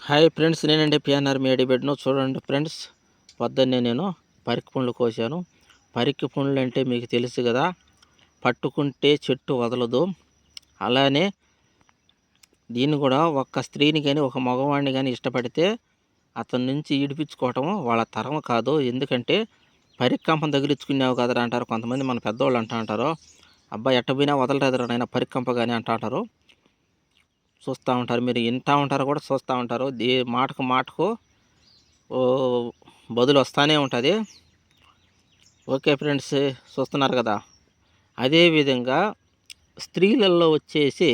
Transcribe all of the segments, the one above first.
Hi friends, నేనండి PNR మేడి బెడ్ను. చూడండి ఫ్రెండ్స్, పొద్దున్నే నేను పరికి పండ్లు కోసాను. పరికి పండ్లు అంటే మీకు తెలుసు కదా, పట్టుకుంటే చెట్టు వదలదు. అలానే దీన్ని కూడా ఒక స్త్రీని కానీ ఒక మగవాడిని కానీ ఇష్టపడితే అతని నుంచి ఈడిపించుకోవటం వాళ్ళ తరం కాదు. ఎందుకంటే పరికంపం తగిలించుకున్నావు కదరా అంటారు కొంతమంది, మన పెద్దవాళ్ళు అంటూ ఉంటారు. అబ్బాయి ఎట్ట పోయినా వదలరాదురా నాయన పరికంప కానీ అంటూ ఉంటారు. చూస్తూ ఉంటారు, మీరు వింటూ ఉంటారు కూడా చూస్తూ ఉంటారు. మాటకు మాటకు బదులు వస్తూనే ఉంటుంది. ఓకే ఫ్రెండ్స్, చూస్తున్నారు కదా. అదేవిధంగా స్త్రీలలో వచ్చేసి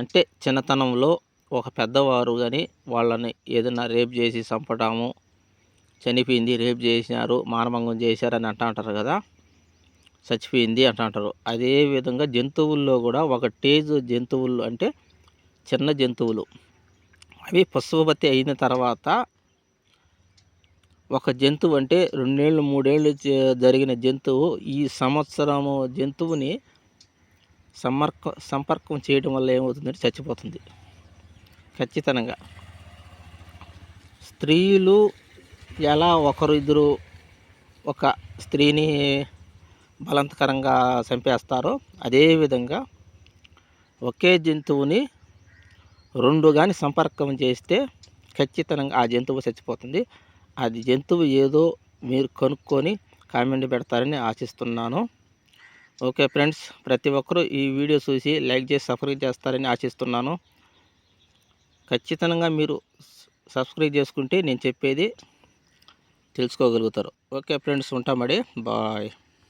అంటే చిన్నతనంలో ఒక పెద్దవారు కానీ వాళ్ళని ఏదైనా రేప్ చేసి చంపడము, చనిపోయింది, రేప్ చేసినారు, మానభంగం చేశారని అంటూ ఉంటారు కదా, చచ్చిపోయింది అంటూ ఉంటారు. అదేవిధంగా జంతువుల్లో కూడా ఒక జంతువులు అంటే చిన్న జంతువులు అవి పశువతి అయిన తర్వాత ఒక జంతువు అంటే 2 ఏళ్ళు 3 ఏళ్ళు జరిగిన జంతువు ఈ సంవత్సరము జంతువుని సంపర్కం చేయడం వల్ల ఏమవుతుందంటే చచ్చిపోతుంది ఖచ్చితంగా. స్త్రీలు ఎలా ఒకరు ఇద్దరు ఒక స్త్రీని బలవంతకరంగా చంపేస్తారో అదేవిధంగా ఒకే జంతువుని 2 కానీ సంపర్కం చేస్తే ఖచ్చితంగా ఆ జంతువు చచ్చిపోతుంది. అది జంతువు ఏదో మీరు కనుక్కొని కామెంట్ పెడతారని ఆశిస్తున్నాను. ఓకే ఫ్రెండ్స్, ప్రతి ఒక్కరూ ఈ వీడియో చూసి లైక్ చేసి సబ్స్క్రైబ్ చేస్తారని ఆశిస్తున్నాను. ఖచ్చితంగా మీరు సబ్స్క్రైబ్ చేసుకుంటే నేను చెప్పేది తెలుసుకోగలుగుతారు. ఓకే ఫ్రెండ్స్, ఉంటామడి, బాయ్.